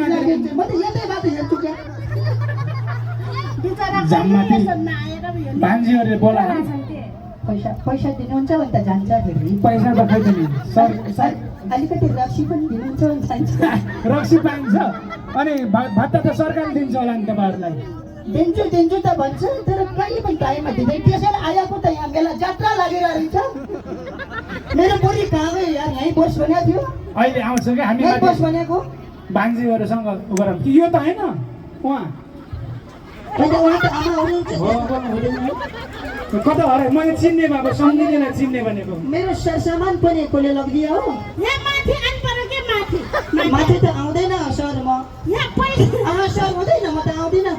म त यतैबाट हेर्छु क्या जाममाथि भान्जीहरूले बोला पैसा दिनुहुन्छ भने त जान्छ फेरि पैसा त खै नि सर अलिकति रक्सी पनि दिनुहुन्छ भने जान्छ रक्सी पाइन्छ अनि भत्ता त सरकारले दिन्छ होला नि तपाईँहरूलाई दिन्छु त भन्छ तर कहिले पनि टाइममा दिँदैन त्यसैले आएको त यहाँ मेला जात्रा लागेर रहेछ मेरो बुढी कहाँ यार यहीँ बस भनेको थियो अहिले आउँछ क्या हामी यहीँ बस भनेको भान्जीहरूसँग गरौँ कि यो त होइन उहाँ उहाँ त आमा हुनुहुन्छ कता हरायो मैले चिन्ने भएको सम्झिनेलाई चिन्ने भनेको मेरो सरसामान पनि कसले लगिदियो हो माथि त आउँदैन सर म सर हुँदैन म त आउँदिनँ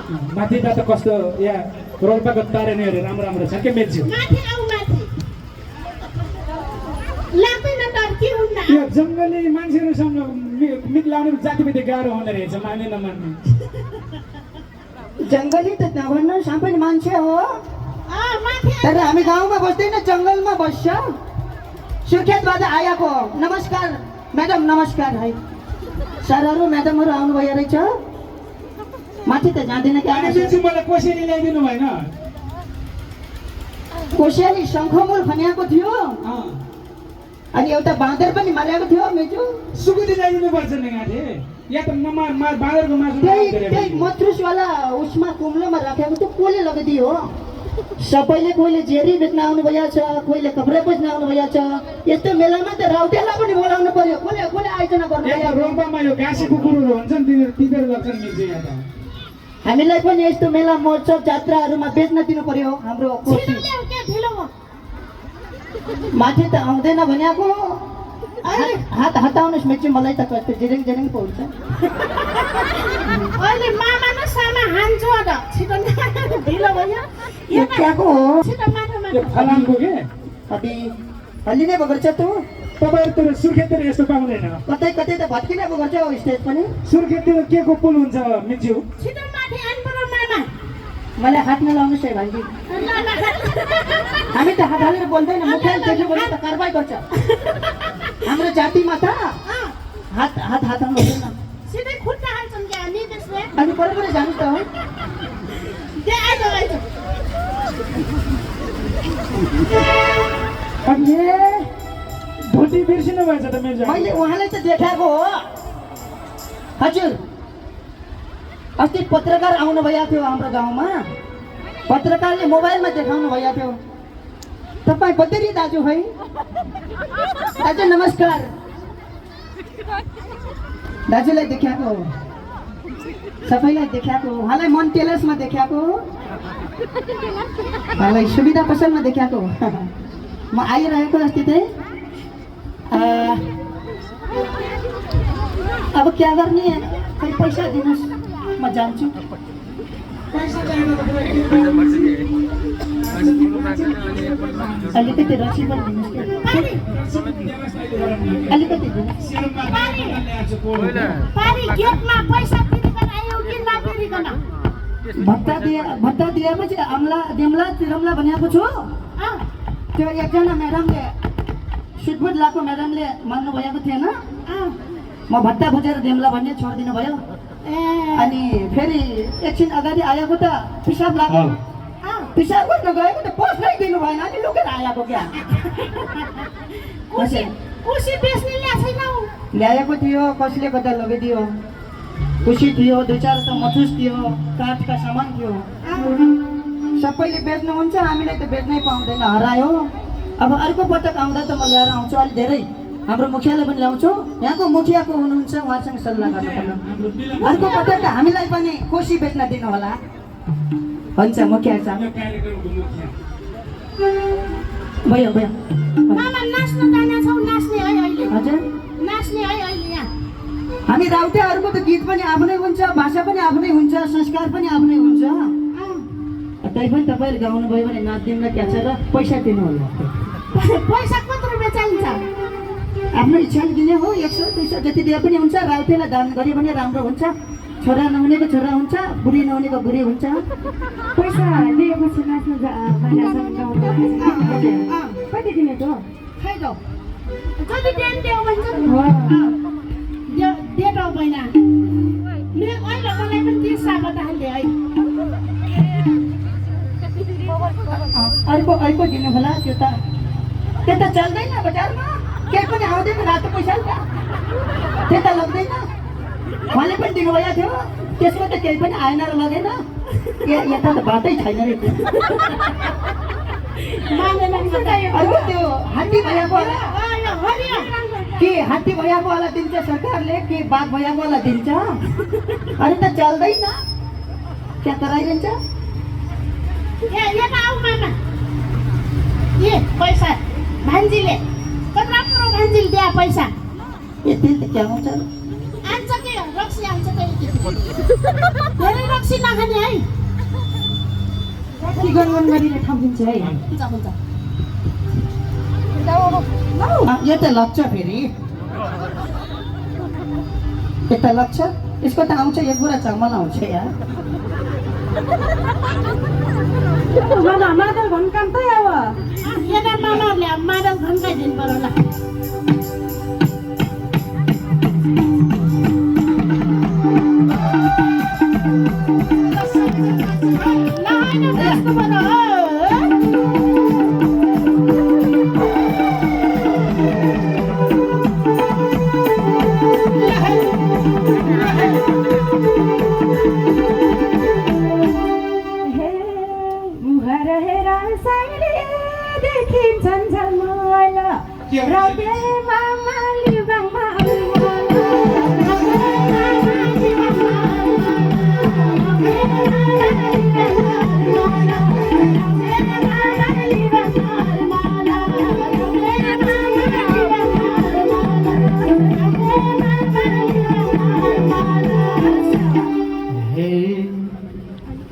माथिबाट कस्तो यहाँ रोल्पाको तारेनीहरू राम्रो राम्रो छ के मेच्यो यो जङ्गली मान्छेहरूसँग मिलाउनु जातिभेदी गाह्रो हुँदो रहेछ माने नमान्ने जङ्गली त नभन्नु सापै मान्छे हो तर हामी गाउँमा बस्दैन जङ्गलमा बस्छ सुर्खेतबाट आएको नमस्कार म्याडम नमस्कार है सरहरू म्याडमहरू आउनुभयो रहेछ माथि त जाँदैन क्या मलाई कोसेली ल्याइदिनु भएन कोसेली शङ्खमूल खन्याएको थियो अनि एउटा बाँदर पनि मारेको थियो मेजु सुकुटी ल्याइदिनु पर्छ नि गाँथे या त बाँदरको मासु त्यही मत्रुसवाला उसमा कुम्लोमा राखेको थियो कसले लगाइदियो हो सबैले कोहीले जेरी बेच्न आउनु भएको छ कोहीले कपडा बेच्न आउनु भएको छ यस्तो मेलामा त राउटेलाई पनि बोलाउनु पर्यो कसले आयोजना गर्नु रोल्पामा यो घाँसे कुकुरहरू हुन्छन् तिनीहरू लाग्छन् मिल्छ यहाँ त हामीलाई पनि यस्तो मेला महोत्सव जात्राहरूमा बेच्न दिनु पर्यो हाम्रो माथि त आउँदैन भनेको हात हटाउनुहोस् मेची मलाई त कस्तो जिरिङ जिरिङ पाउँछ त्यहाँको हो फलामको के अलि नै बगर्छ त तपाईँहरू सुर्खेततिर यस्तो पाउँदैन कतै कतै त भत्किने बगर्छ स्टेज पनि सुर्खेततिर के को पुल हुन्छ मिच्यु मलाई हात नलाउनुहोस् है भान्जी हामी त हात हालेर बोल्दैन मुखेल देख्यो भने त कारबाही गर्छ हाम्रो जातिमा त हात हाल्नु हुँदैन अनि पर जानु त हो धोती बिर्सिनु भएछ त मेरो मैले उहाँलाई त देखाएको हो हजुर अस्ति पत्रकार आउनु भएको थियो हाम्रो गाउँमा पत्रकारले मोबाइलमा देखाउनु भएको थियो तपाईँ बद्री दाजु है दाजु नमस्कार दाजुलाई देखाएको सबैलाई देखाएको उहाँलाई मन टेलर्समा देखाएको उहाँलाई सुविधा पसलमा देखाएको म आइरहेको अस्ति चाहिँ अब क्या गर्ने खै पैसा दिनुहोस् म जान्छु अलिकति रक्सी पनि दिनुहोस् अलिकति भत्ता दिएपछि देम्ला तिरम्ला भनेको छु त्यो एकजना म्याडमले सुटबुट लाएको म्याडमले मान्नु भएको थिएन म भत्ता खोजेर देम्ला भन्ने छोडिदिनु भयो अनि फेरि एकछिन अगाडि आएको त पिसाब लाग्यो पिसाब गर्न गएको त पस्नै दिनु भएन अनि लुकेर आएको क्या ल्याएको थियो कसले गर्दा लगिदियो खुसी थियो दुई चार त मथुस थियो काठका सामान थियो सबैले बेच्नुहुन्छ हामीलाई त बेच्नै पाउँदैन हरायो अब अर्को पटक आउँदा त म ल्याएर आउँछु अलिक धेरै हाम्रो मुखियालाई पनि ल्याउँछु यहाँको मुखियाको हुनुहुन्छ उहाँसँग सल्लाह गर्नुपर्छ अर्को पटक हामीलाई पनि कोसी बेच्न दिनु होला हुन्छ मुखिया साहब भयो भयो हजुर हामी राउटेहरूको त गीत पनि आफ्नै हुन्छ भाषा पनि आफ्नै हुन्छ संस्कार पनि आफ्नै हुन्छ तै पनि तपाईँले गाउनु भयो भने नाचिदिनु क्या छ र पैसा दिनु होला पैसा कति रुपियाँ चाहिन्छ आफ्नो इच्छाले दिने हो 100 200 जति दिए पनि हुन्छ राउटेलाई दान गरे भने राम्रो हुन्छ छोरा नहुनेको छोरा हुन्छ बुढी नहुनेको बुढी हुन्छ पैसा दिएपछि नाच्नु कति दिने त खै त कति टाइम दियो भन्छ हाल्ने है अर्को दिनु होला त्यो त चल्दैन बजारमा केही पनि आउँदैन रातो पैसा त्यो त लग्दैन उहाँले पनि दिनुभएको थियो त्यसमा त केही पनि आएन र लगेन यता त बाटै छैन रे अर्को त्यो हात्ती भैयाको होला के हात्ती भैयाको वाला दिन्छ सरकारले के बाघ भैयाको वाला दिन्छ अरे त चल्दैन क्या कराइदिन्छ पैसा भान्जीले कति राम्रो भान्जीले दिए पैसा यति त क्या हुन्छ आन्छ के रक्सी आन्छ धेरै रक्सी नखाने है गनगन गरिने ठाउँ दिन्छ है हुन्छ यो त लग्छ फेरि यता लग्छ यसको त आउँछ एक बुरा चामल आउँछ यार मादल भन्नु काम त अब यता मामाहरूले मादल भन्काइदिनु पर्यो होला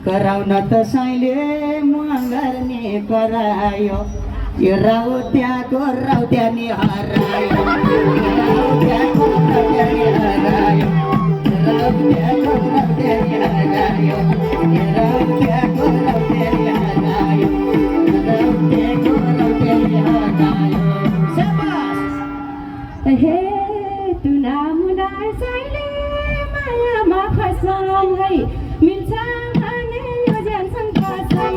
कराउन त साइले मगर्ने करायो यो राउत्याको राउत्यानी हरायो राउत्याको राउत्यानी हरायो राउत्याको राउत्यानी हरायो राउत्याको राउत्यानी हरायो राउत्याको राउत्यानी हरायो शाबास हे तुना मुना साइले मायामा फसाउ है मिल्छ भने यो जानसँग फसाउ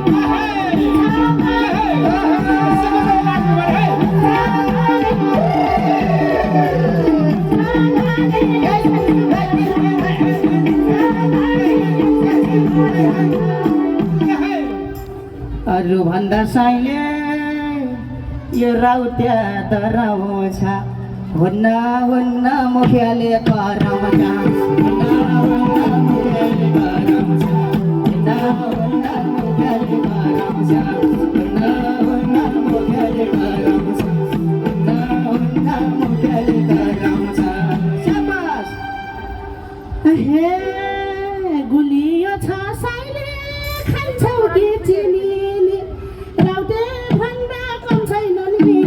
अरू भन्दा साइले यो राउत्या डराउँछ हुन्न हुन्न मुखियाले कराउँछ हुन्न मुखियाले कराउँछ हुन्न मुखियाले कराउँछ हुन्न मुखियाले कराउँछ हुन्न मुखियाले कराउँछ शाबास हे गुलियो छ साइले खान्छौ के चिनी राउटे भन्दा कम छैन नि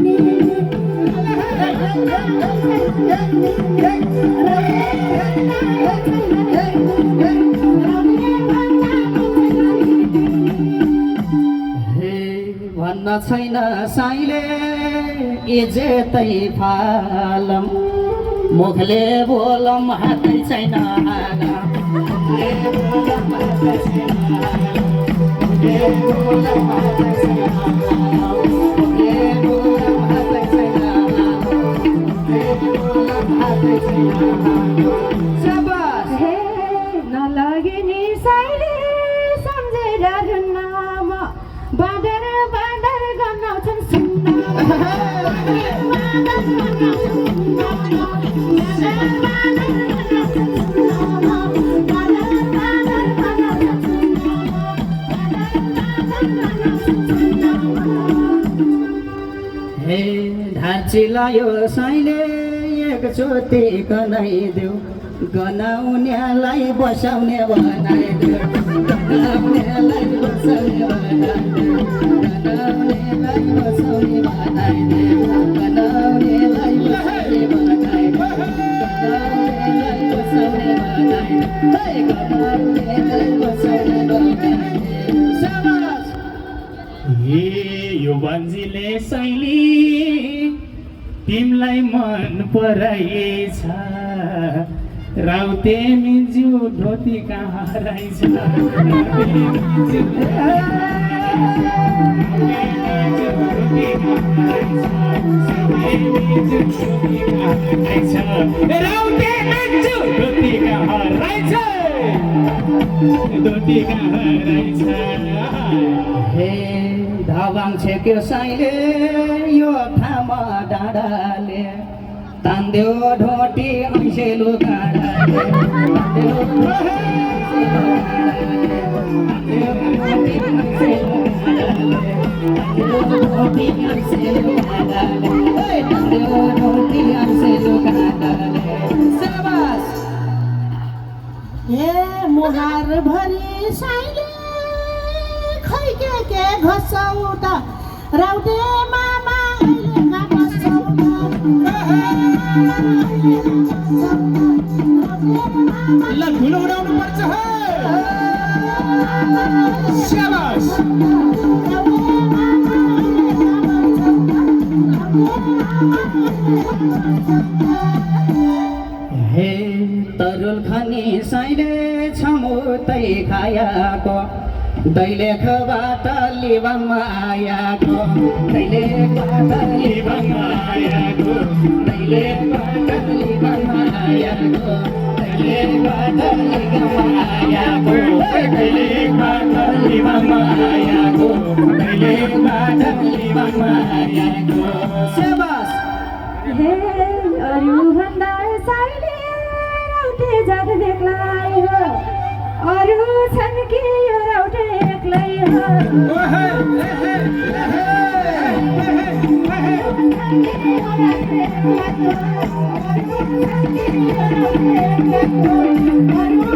भन्न छैन साइले एजेतै फालम मुखले बोलम हातै छैन मुखले बोलम हातै छैन मुखले बोलम हातै छैन मुखले बोलम हातै छैन मुखले बोलम हातै छैन शाबास हे नलगे नि साइले सम्झेर रुन्नाम बाँदर बाँदर गनाउँछन् सुन्न हे ढाँचिलायो साइले एकचोटि गनाइदेऊ गनाउनेलाई बसाउने बनाइदेऊ गनाउनेलाई बसाउने बनाइदेऊ गनाउनेलाई बसाउने बनाइदेऊ गनाउनेलाई बसाउने बनाइदेऊ गनाउनेलाई बसाउने बनाइदेऊ गनाउनेलाई बसाउने बनाइदेऊ शाबास ए यो बन्जीले शैली तिमीलाई मन पराएछ राउते मिन्जु धोती कहाँ रहेछ राउते मिन्जु धोती कहाँ रहेछ धोती कहाँ रहेछ हे धावाङ छेक्यो साइले यो ठामा डाँडाले तान्देऊ ढोटी ऐसेलु काँडाले ए मुहार भरी साइले खै के घसाउ त राउटे मामा अहिले घसाउ ल धुलो उडाउनु पर्छ स्याबास हे तरुल खनी साइले छमुतै खायाको दैलेखबाट लिबाङमा आयाको दैलेखबाट लिबाङमा आयाको दैलेखबाट लिबाङमा आयाको दैलेखबाट लिबाङमा आयाको दैलेखबाट लिबाङमा आयाको दैलेखबाट लिबाङमा आयाको सेबास हे अरू भन्दा साइले राउटे जात बेग्लै हो अरू छन् कि यो राउटे एक्लै हो अरू